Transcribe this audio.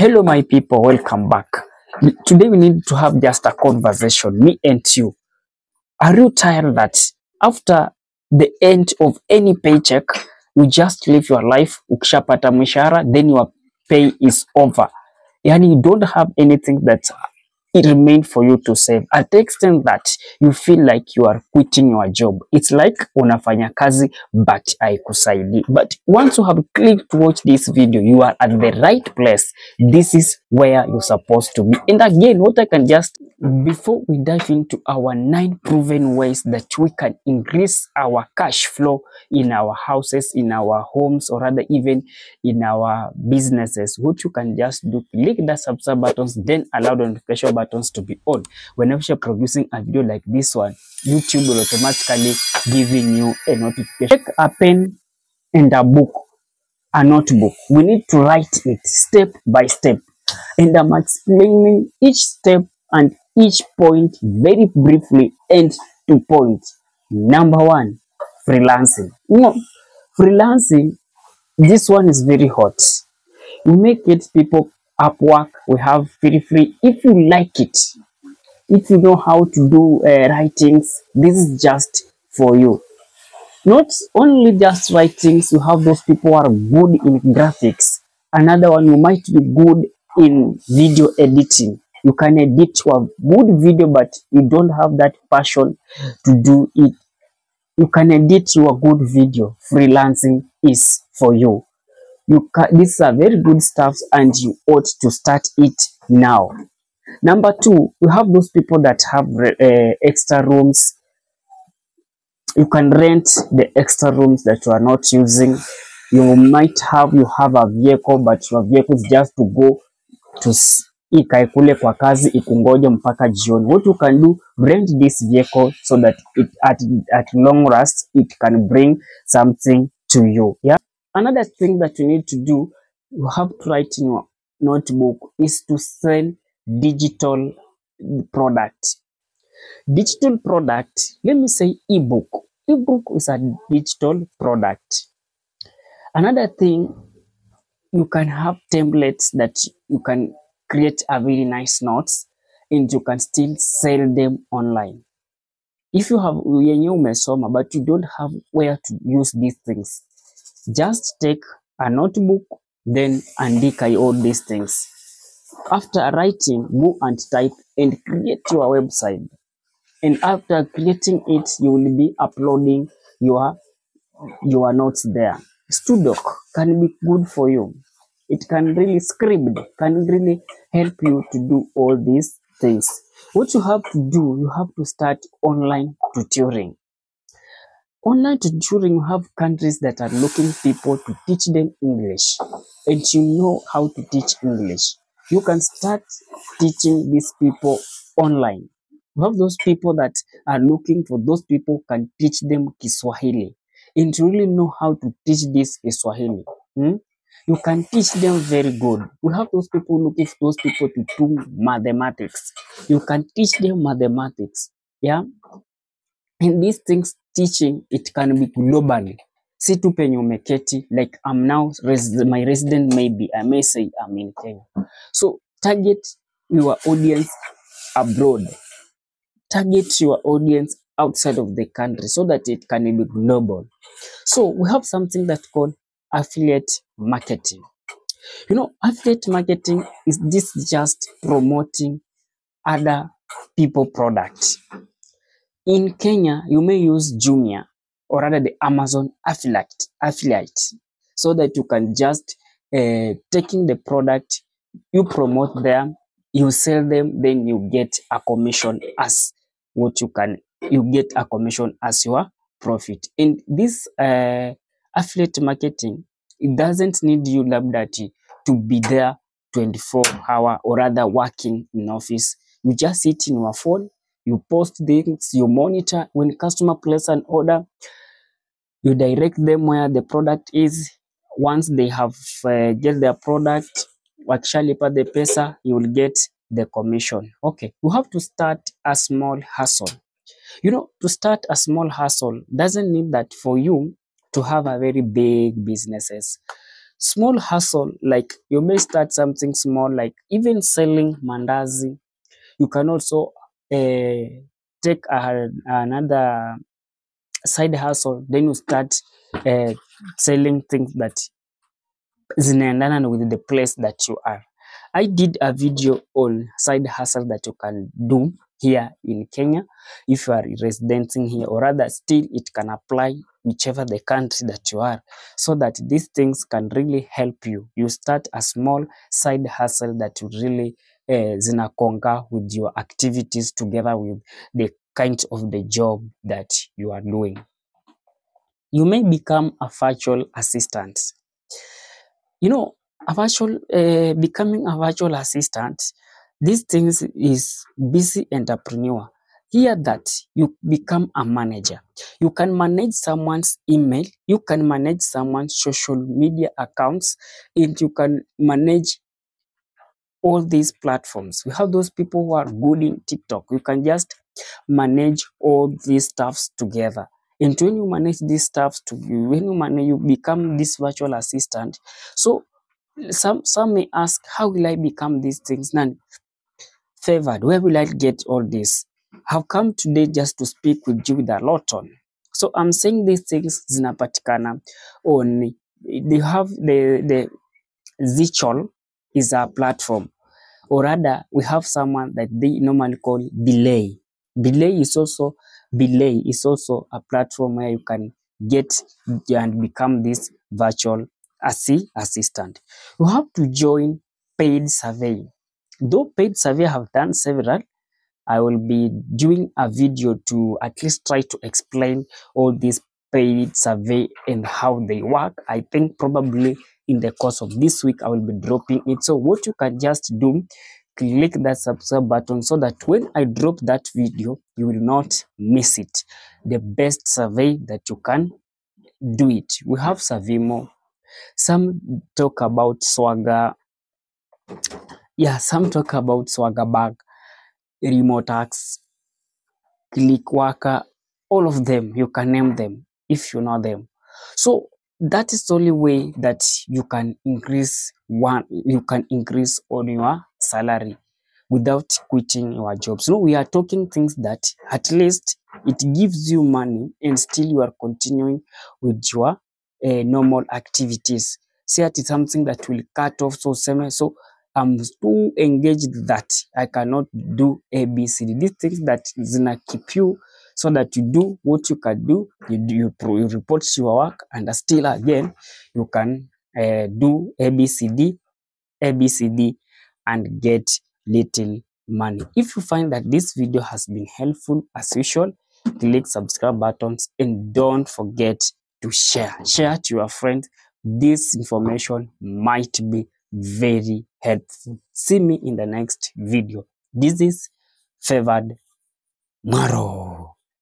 Hello, my people, welcome back. Today, we need to have just a conversation, me and you. Are you tired that after the end of any paycheck, you just live your life, ukishapata mshahara, then your pay is over? Yani, you don't have anything that it remained for you to save at the extent that you feel like you are quitting your job. It's like unafanya kazi but haikusaidii. But once you have clicked to watch this video, you are at the right place. This is where you're supposed to be. And again, what I can just, before we dive into our 9 proven ways that we can increase our cash flow in our houses, in our homes, or rather even in our businesses, what you can just do, click the subscribe buttons, then allow the notification buttons to be on. Whenever you're producing a video like this one, YouTube will automatically giving you a notification. Take a pen and a book, a notebook. We need to write it step by step, and I'm explaining each step and each point very briefly and to point. Number 1, freelancing. Freelancing, this one is very hot. We make it people Upwork, we have free if you like it. If you know how to do writings, this is just for you. Not only just writings, you have those people who are good in graphics. Another one, you might be good in video editing. You can edit to a good video, but you don't have that passion to do it. You can edit to a good video. Freelancing is for you. These are very good stuff, and you ought to start it now. Number 2, we have those people that have extra rooms. You can rent the extra rooms that you are not using. You have a vehicle, but your vehicle is just to go to ikae kule kwa kazi ikungoje mpaka jioni. What you can do, rent this vehicle so that at long last it can bring something to you. Yeah. Another thing that you need to do, you have to write in your notebook, is to sell digital product. Digital product, let me say ebook. Ebook is a digital product. Another thing, you can have templates that you can create a very nice notes, and you can still sell them online. If you have umesoma but you don't have where to use these things, just take a notebook, then andika all these things. After writing, go and type and create your website. And after creating it, you will be uploading your notes there. Studoc can be good for you. It can really can really help you to do all these things. What you have to do, you have to start online tutoring. Online tutoring, you have countries that are looking people to teach them English, and you know how to teach English. You can start teaching these people online. You have those people that are looking for those people who can teach them Kiswahili, and you really know how to teach this Kiswahili. You can teach them very good. We have those people looking for those people to do mathematics. You can teach them mathematics. Yeah. And these things teaching, it can be globally. Si tu penye umeketi, like I'm now, my resident maybe, I may say I'm in Kenya. So target your audience abroad. Target your audience outside of the country so that it can be global. So we have something that's called affiliate marketing. Affiliate marketing is this just promoting other people products. In Kenya, you may use Jumia or rather the Amazon affiliate so that you can just taking the product, you promote them, you sell them, then you get a commission as you get a commission as your profit. And this affiliate marketing, it doesn't need you to be there 24 hours or rather working in office. You just sit in your phone, you post things, you monitor. When customer places an order, you direct them where the product is. Once they have get their product, wakishalipa the pesa, you will get the commission. Okay, you have to start a small hustle. To start a small hustle doesn't mean that for you to have a very big businesses. Small hustle, like you may start something small, like even selling mandazi. You can also take another side hustle, then you start uh, selling things that zinaendana with the place that you are. I did a video on side hustle that you can do here in Kenya if you are residing here, or rather still it can apply whichever the country that you are, so that these things can really help you. You start a small side hustle that will really zinakonga with your activities together with the kind of the job that you are doing. You may become a virtual assistant. You know, becoming a virtual assistant, these things is busy entrepreneur. Here that you become a manager. You can manage someone's email, you can manage someone's social media accounts, and you can manage all these platforms. We have those people who are good in TikTok. You can just manage all these stuffs together. And when you manage these stuffs when you manage, you become this virtual assistant. So some may ask, how will I become these things? None favored. Where will I get all this? I've come today just to speak with you with a lot on. So I'm saying these things zinapatikana on. They have the Zichol is a platform, or rather we have someone that they normally call Belay. Belay is also a platform where you can get and become this virtual assistant. You have to join paid survey. Though paid survey have done several, I will be doing a video to at least try to explain all these paid survey and how they work. I think probably in the course of this week I will be dropping it. So what you can just do, click that subscribe button so that when I drop that video, you will not miss it. The best survey that you can do it. We have Savimo. Some talk about Swagger. Yeah, some talk about Swagger Bag, Remote Acts, Click Worker, all of them. You can name them if you know them. So that is the only way that you can increase on your salary without quitting your job. So we are talking things that at least it gives you money and still you are continuing with your normal activities. See, it is something that will cut off. So I'm too engaged that I cannot do ABCD. These things that gonna keep you so that you do what you can do. You report your work, and still again you can do ABCD and get little money. If you find that this video has been helpful, as usual, click subscribe buttons and don't forget to share to your friends. This information might be very helpful. See me in the next video. This is Favored Maro.